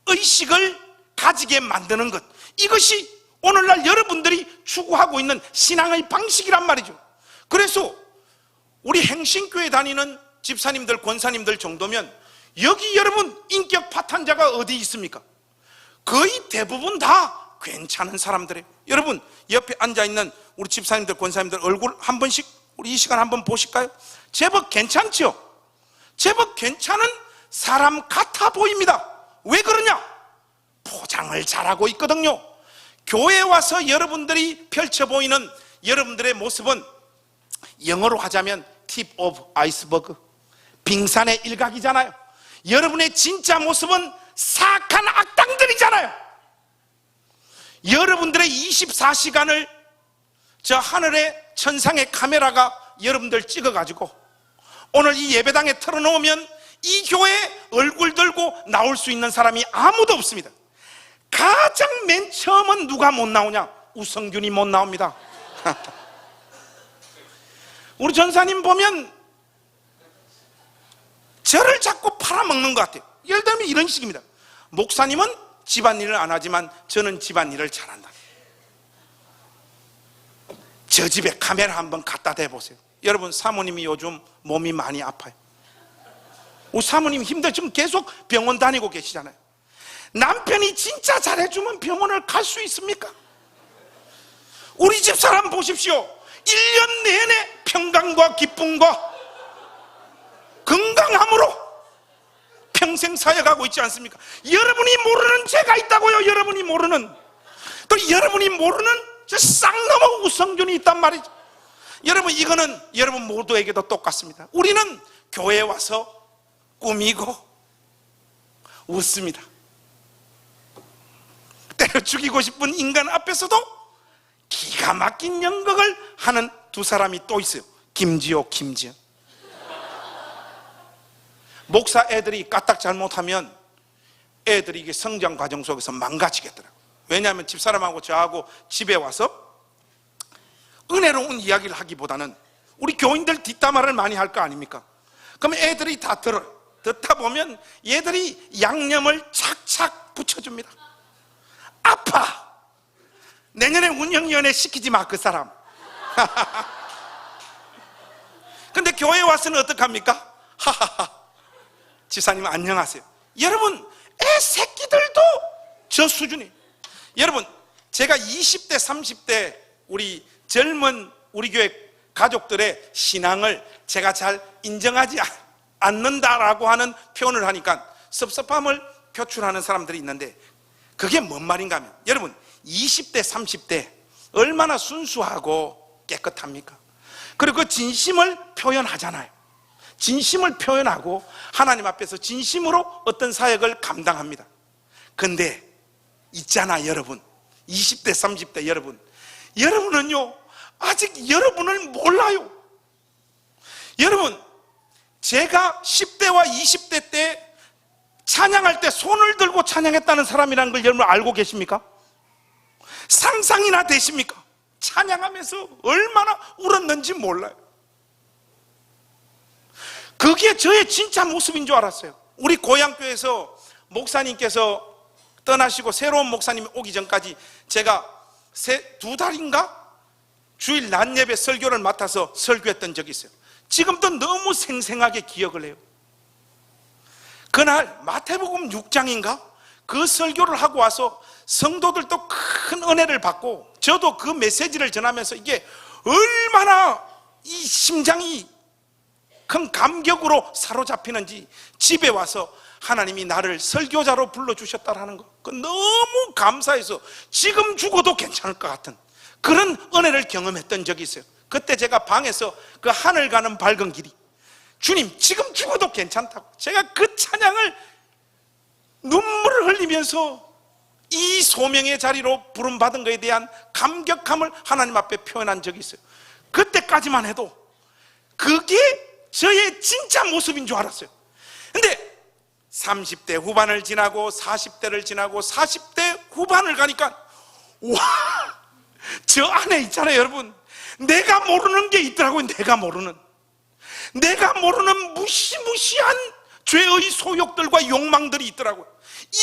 의식을 가지게 만드는 것, 이것이 오늘날 여러분들이 추구하고 있는 신앙의 방식이란 말이죠. 그래서 우리 행신교회 다니는 집사님들, 권사님들 정도면 여기 여러분 인격 파탄자가 어디 있습니까? 거의 대부분 다 괜찮은 사람들이에요. 여러분, 옆에 앉아있는 우리 집사님들, 권사님들 얼굴 한 번씩 우리 이 시간 한번 보실까요? 제법 괜찮죠? 제법 괜찮은 사람 같아 보입니다. 왜 그러냐? 포장을 잘하고 있거든요. 교회에 와서 여러분들이 펼쳐 보이는 여러분들의 모습은 영어로 하자면 팁 오브 아이스버그, 빙산의 일각이잖아요. 여러분의 진짜 모습은 사악한 악당들이잖아요. 여러분들의 24시간을 저 하늘의 천상의 카메라가 여러분들 찍어가지고 오늘 이 예배당에 틀어놓으면 이 교회에 얼굴 들고 나올 수 있는 사람이 아무도 없습니다. 가장 맨 처음은 누가 못 나오냐? 우성균이 못 나옵니다. 우리 전사님 보면 저를 자꾸 팔아먹는 것 같아요. 예를 들면 이런 식입니다. 목사님은 집안일을 안 하지만 저는 집안일을 잘한다. 저 집에 카메라 한번 갖다 대보세요. 여러분, 사모님이 요즘 몸이 많이 아파요. 우리 사모님 힘들어 지금 계속 병원 다니고 계시잖아요. 남편이 진짜 잘해주면 병원을 갈 수 있습니까? 우리 집 사람 보십시오. 1년 내내 평강과 기쁨과 건강함으로 평생 사역하고 있지 않습니까? 여러분이 모르는 죄가 있다고요. 여러분이 모르는, 또 여러분이 모르는 저 쌍넘어 우성균이 있단 말이죠. 여러분, 이거는 여러분 모두에게도 똑같습니다. 우리는 교회에 와서 꾸미고 웃습니다. 때려 죽이고 싶은 인간 앞에서도 기가 막힌 연극을 하는 두 사람이 또 있어요. 김지호, 김지연. 목사 애들이 까딱 잘못하면 애들이 이게 성장 과정 속에서 망가지겠더라고요. 왜냐하면 집사람하고 저하고 집에 와서 은혜로운 이야기를 하기보다는 우리 교인들 뒷담화를 많이 할 거 아닙니까? 그럼 애들이 다 들어요. 듣다 보면 얘들이 양념을 착착 붙여줍니다. 아파! 내년에 운영위원회 시키지 마, 그 사람. 근데 교회에 와서는 어떡합니까? 하하하. 집사님 안녕하세요. 여러분, 애 새끼들도 저 수준이에요. 여러분, 제가 20대 30대 우리 젊은 우리 교회 가족들의 신앙을 제가 잘 인정하지 않는다라고 하는 표현을 하니까 섭섭함을 표출하는 사람들이 있는데, 그게 뭔 말인가 하면, 여러분 20대 30대 얼마나 순수하고 깨끗합니까? 그리고 그 진심을 표현하잖아요. 진심을 표현하고 하나님 앞에서 진심으로 어떤 사역을 감당합니다. 근데 있잖아 여러분, 20대 30대 여러분은요 아직 여러분을 몰라요. 여러분, 제가 10대와 20대 때 찬양할 때 손을 들고 찬양했다는 사람이라는 걸 여러분 알고 계십니까? 상상이나 되십니까? 찬양하면서 얼마나 울었는지 몰라요. 그게 저의 진짜 모습인 줄 알았어요. 우리 고향교회에서 목사님께서 떠나시고 새로운 목사님이 오기 전까지 제가 2달인가? 주일 낮 예배 설교를 맡아서 설교했던 적이 있어요. 지금도 너무 생생하게 기억을 해요. 그날 마태복음 6장인가? 그 설교를 하고 와서 성도들도 큰 은혜를 받고 저도 그 메시지를 전하면서 이게 얼마나 이 심장이 큰 감격으로 사로잡히는지 집에 와서 하나님이 나를 설교자로 불러주셨다라는 거, 그 너무 감사해서 지금 죽어도 괜찮을 것 같은 그런 은혜를 경험했던 적이 있어요. 그때 제가 방에서 그 하늘 가는 밝은 길이, 주님 지금 죽어도 괜찮다고, 제가 그 찬양을 눈물을 흘리면서 이 소명의 자리로 부름받은 것에 대한 감격함을 하나님 앞에 표현한 적이 있어요. 그때까지만 해도 그게 저의 진짜 모습인 줄 알았어요. 근데 30대 후반을 지나고 40대를 지나고 40대 후반을 가니까 와, 저 안에 있잖아요 여러분, 내가 모르는 게 있더라고요. 내가 모르는 무시무시한 죄의 소욕들과 욕망들이 있더라고요.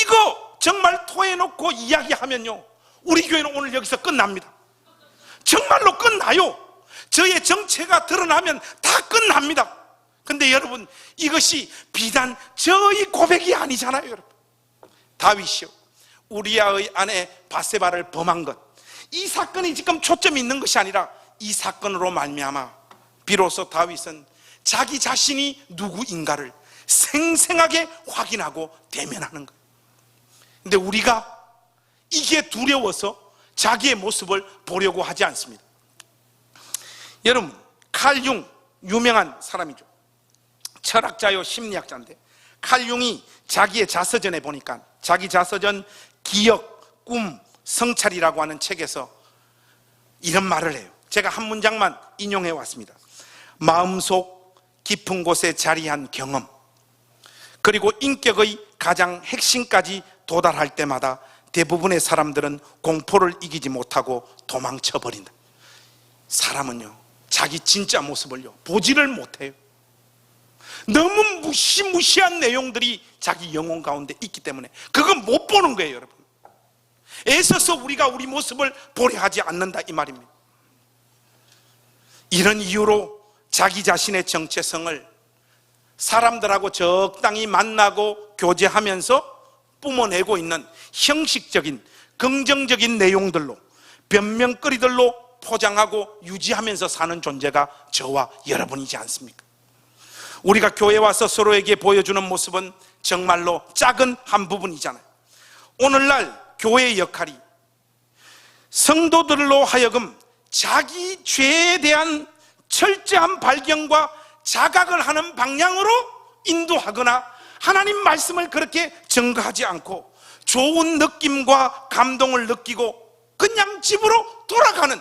이거 정말 토해놓고 이야기하면요, 우리 교회는 오늘 여기서 끝납니다. 정말로 끝나요. 저의 정체가 드러나면 다 끝납니다. 근데 여러분, 이것이 비단 저의 고백이 아니잖아요 여러분. 다윗이요, 우리아의 아내 바세바를 범한 것, 이 사건이 지금 초점이 있는 것이 아니라 이 사건으로 말미암아 비로소 다윗은 자기 자신이 누구인가를 생생하게 확인하고 대면하는 거예요. 근데 우리가 이게 두려워서 자기의 모습을 보려고 하지 않습니다. 여러분, 칼 융, 유명한 사람이죠. 철학자요 심리학자인데, 칼 융이 자기의 자서전에 보니까, 자기 자서전 기억, 꿈, 성찰이라고 하는 책에서 이런 말을 해요. 제가 한 문장만 인용해 왔습니다. 마음속 깊은 곳에 자리한 경험, 그리고 인격의 가장 핵심까지 도달할 때마다 대부분의 사람들은 공포를 이기지 못하고 도망쳐 버린다. 사람은요, 자기 진짜 모습을요 보지를 못해요. 너무 무시무시한 내용들이 자기 영혼 가운데 있기 때문에 그건 못 보는 거예요 여러분. 애써서 우리가 우리 모습을 보려 하지 않는다 이 말입니다. 이런 이유로 자기 자신의 정체성을 사람들하고 적당히 만나고 교제하면서 뿜어내고 있는 형식적인 긍정적인 내용들로, 변명거리들로 포장하고 유지하면서 사는 존재가 저와 여러분이지 않습니까? 우리가 교회에 와서 서로에게 보여주는 모습은 정말로 작은 한 부분이잖아요. 오늘날 교회의 역할이 성도들로 하여금 자기 죄에 대한 철저한 발견과 자각을 하는 방향으로 인도하거나 하나님 말씀을 그렇게 증거하지 않고 좋은 느낌과 감동을 느끼고 그냥 집으로 돌아가는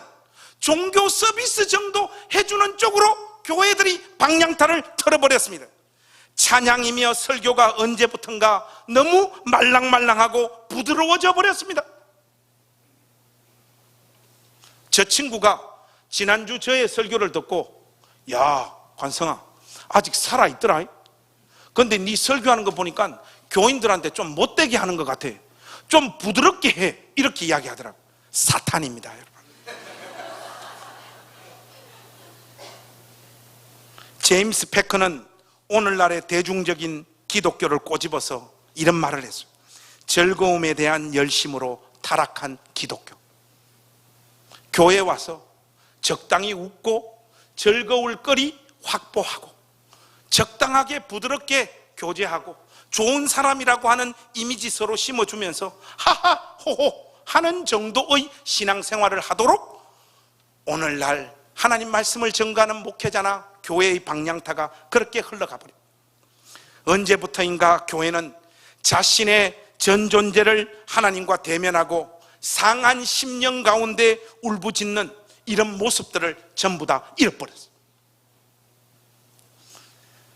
종교 서비스 정도 해주는 쪽으로 교회들이 방향타를 틀어버렸습니다. 찬양이며 설교가 언제부턴가 너무 말랑말랑하고 부드러워져 버렸습니다. 저 친구가 지난주 저의 설교를 듣고, 야 관성아 아직 살아있더라. 근데 네 설교하는 거 보니까 교인들한테 좀 못되게 하는 것 같아. 좀 부드럽게 해. 이렇게 이야기하더라고. 사탄입니다 여러분. 제임스 패커는 오늘날의 대중적인 기독교를 꼬집어서 이런 말을 했어요. 즐거움에 대한 열심으로 타락한 기독교. 교회에 와서 적당히 웃고 즐거울 거리 확보하고 적당하게 부드럽게 교제하고 좋은 사람이라고 하는 이미지 서로 심어주면서 하하 호호 하는 정도의 신앙생활을 하도록 오늘날 하나님 말씀을 전가하는 목회자나 교회의 방향타가 그렇게 흘러가 버려요. 언제부터인가 교회는 자신의 전 존재를 하나님과 대면하고 상한 심령 가운데 울부짖는 이런 모습들을 전부 다 잃어버렸어요.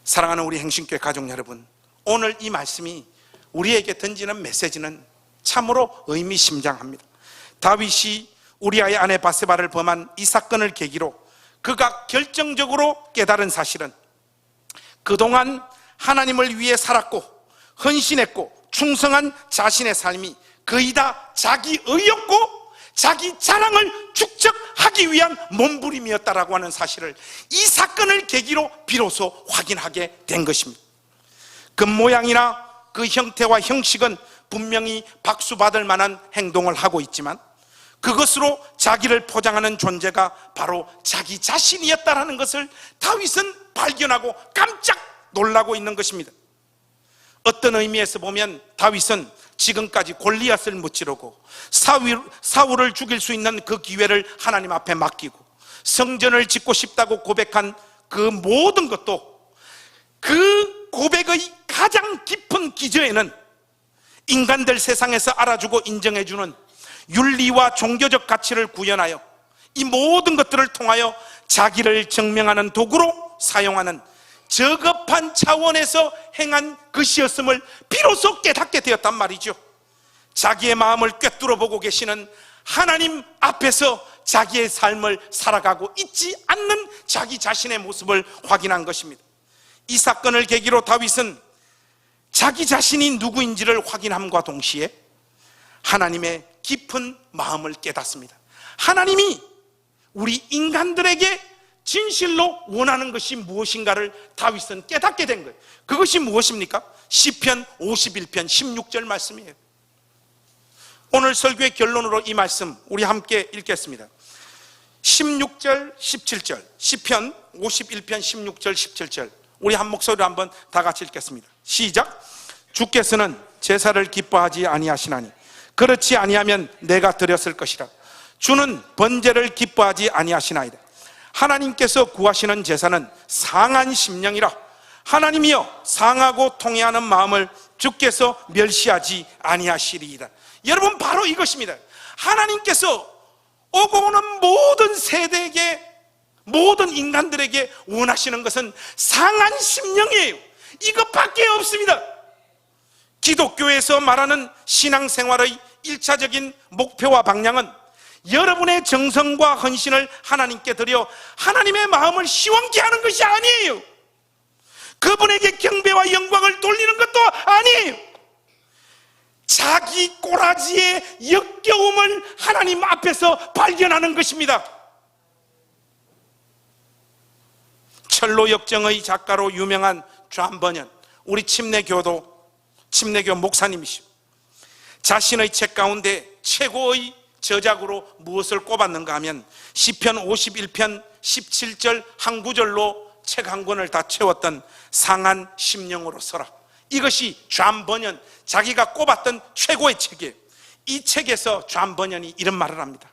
사랑하는 우리 행신교회 가족 여러분, 오늘 이 말씀이 우리에게 던지는 메시지는 참으로 의미심장합니다. 다윗이 우리아의 아내 바세바를 범한 이 사건을 계기로 그가 결정적으로 깨달은 사실은 그동안 하나님을 위해 살았고 헌신했고 충성한 자신의 삶이 거의 다 자기 의였고 자기 자랑을 축적하기 위한 몸부림이었다라고 하는 사실을 이 사건을 계기로 비로소 확인하게 된 것입니다. 그 모양이나 그 형태와 형식은 분명히 박수받을 만한 행동을 하고 있지만 그것으로 자기를 포장하는 존재가 바로 자기 자신이었다라는 것을 다윗은 발견하고 깜짝 놀라고 있는 것입니다. 어떤 의미에서 보면 다윗은 지금까지 골리앗을 무찌르고 사울을 죽일 수 있는 그 기회를 하나님 앞에 맡기고 성전을 짓고 싶다고 고백한 그 모든 것도 그 고백의 가장 깊은 기저에는 인간들 세상에서 알아주고 인정해주는 윤리와 종교적 가치를 구현하여 이 모든 것들을 통하여 자기를 증명하는 도구로 사용하는 저급한 차원에서 행한 것이었음을 비로소 깨닫게 되었단 말이죠. 자기의 마음을 꿰뚫어 보고 계시는 하나님 앞에서 자기의 삶을 살아가고 있지 않는 자기 자신의 모습을 확인한 것입니다. 이 사건을 계기로 다윗은 자기 자신이 누구인지를 확인함과 동시에 하나님의 깊은 마음을 깨닫습니다. 하나님이 우리 인간들에게 진실로 원하는 것이 무엇인가를 다윗은 깨닫게 된 거예요. 그것이 무엇입니까? 시편 51편 16절 말씀이에요. 오늘 설교의 결론으로 이 말씀 우리 함께 읽겠습니다. 16절 17절 시편 51편 16절 17절 우리 한 목소리로 한번 다 같이 읽겠습니다. 시작. 주께서는 제사를 기뻐하지 아니하시나니 그렇지 아니하면 내가 드렸을 것이라. 주는 번제를 기뻐하지 아니하시나이다. 하나님께서 구하시는 제사는 상한 심령이라. 하나님이여 상하고 통회하는 마음을 주께서 멸시하지 아니하시리이다. 여러분, 바로 이것입니다. 하나님께서 오고 오는 모든 세대에게, 모든 인간들에게 원하시는 것은 상한 심령이에요. 이것밖에 없습니다. 기독교에서 말하는 신앙생활의 1차적인 목표와 방향은 여러분의 정성과 헌신을 하나님께 드려 하나님의 마음을 시원케 하는 것이 아니에요. 그분에게 경배와 영광을 돌리는 것도 아니에요. 자기 꼬라지의 역겨움을 하나님 앞에서 발견하는 것입니다. 철로 역정의 작가로 유명한 존 버년, 우리 침례교 목사님이시오. 자신의 책 가운데 최고의 저작으로 무엇을 꼽았는가 하면 시편 51편 17절 한 구절로 책 한 권을 다 채웠던 상한 심령으로 서라. 이것이 존 버년 자기가 꼽았던 최고의 책이에요. 이 책에서 존 버년이 이런 말을 합니다.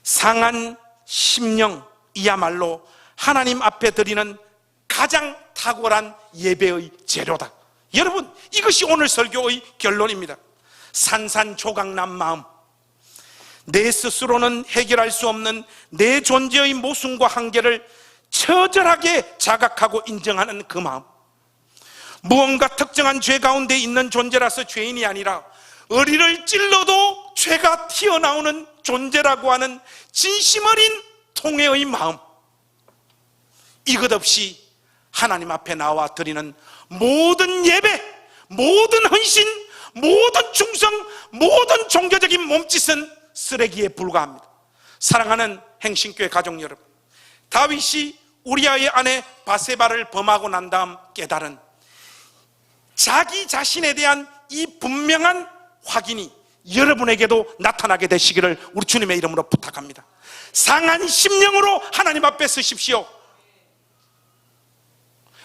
상한 심령이야말로 하나님 앞에 드리는 가장 탁월한 예배의 재료다. 여러분, 이것이 오늘 설교의 결론입니다. 산산조각난 마음, 내 스스로는 해결할 수 없는 내 존재의 모순과 한계를 처절하게 자각하고 인정하는 그 마음, 무언가 특정한 죄 가운데 있는 존재라서 죄인이 아니라 어리를 찔러도 죄가 튀어나오는 존재라고 하는 진심 어린 통회의 마음, 이것 없이 하나님 앞에 나와 드리는 모든 예배, 모든 헌신, 모든 충성, 모든 종교적인 몸짓은 쓰레기에 불과합니다. 사랑하는 행신교회 가족 여러분, 다윗이 우리아의 아내 바세바를 범하고 난 다음 깨달은 자기 자신에 대한 이 분명한 확인이 여러분에게도 나타나게 되시기를 우리 주님의 이름으로 부탁합니다. 상한 심령으로 하나님 앞에 서십시오.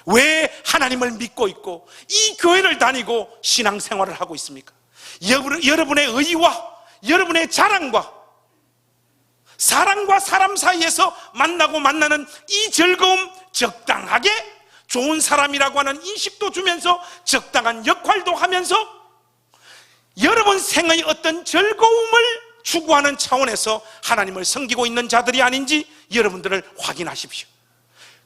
왜 하나님을 믿고 있고 이 교회를 다니고 신앙생활을 하고 있습니까? 여러분의 의와 여러분의 자랑과 사람과 사람 사이에서 만나고 만나는 이 즐거움, 적당하게 좋은 사람이라고 하는 인식도 주면서 적당한 역할도 하면서 여러분 생의 어떤 즐거움을 추구하는 차원에서 하나님을 섬기고 있는 자들이 아닌지 여러분들을 확인하십시오.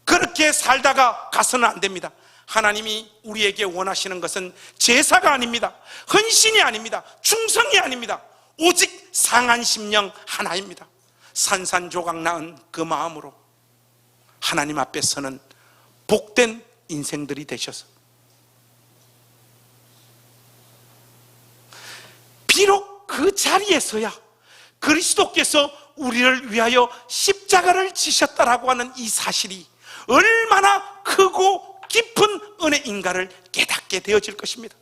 그렇게 살다가 가서는 안 됩니다. 하나님이 우리에게 원하시는 것은 제사가 아닙니다. 헌신이 아닙니다. 충성이 아닙니다. 오직 상한 심령 하나입니다. 산산조각 낳은 그 마음으로 하나님 앞에 서는 복된 인생들이 되셔서, 비록 그 자리에서야 그리스도께서 우리를 위하여 십자가를 지셨다라고 하는 이 사실이 얼마나 크고 깊은 은혜인가를 깨닫게 되어질 것입니다.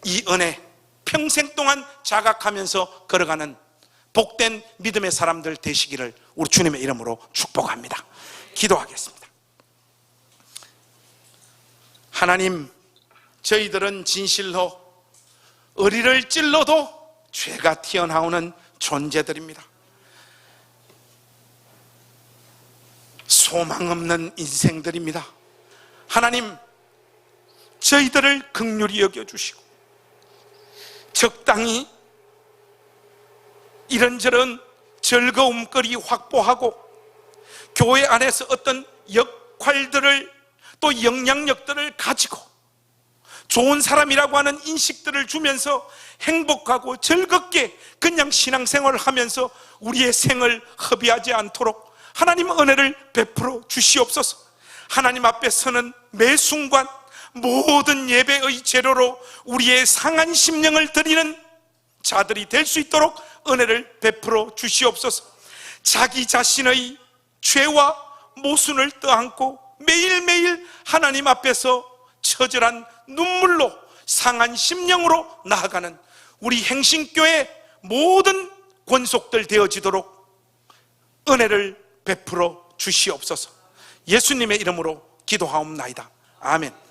이 은혜 평생 동안 자각하면서 걸어가는 복된 믿음의 사람들 되시기를 우리 주님의 이름으로 축복합니다. 기도하겠습니다. 하나님, 저희들은 진실로 의리를 찔러도 죄가 튀어나오는 존재들입니다. 소망 없는 인생들입니다. 하나님, 저희들을 긍휼히 여겨주시고 적당히 이런저런 즐거움거리 확보하고 교회 안에서 어떤 역할들을 또 영향력들을 가지고 좋은 사람이라고 하는 인식들을 주면서 행복하고 즐겁게 그냥 신앙생활을 하면서 우리의 생을 허비하지 않도록 하나님 은혜를 베풀어 주시옵소서. 하나님 앞에 서는 매 순간 모든 예배의 재료로 우리의 상한 심령을 드리는 자들이 될 수 있도록 은혜를 베풀어 주시옵소서. 자기 자신의 죄와 모순을 떠안고 매일매일 하나님 앞에서 처절한 눈물로 상한 심령으로 나아가는 우리 행신교회 모든 권속들 되어지도록 은혜를 베풀어 주시옵소서. 예수님의 이름으로 기도하옵나이다. 아멘.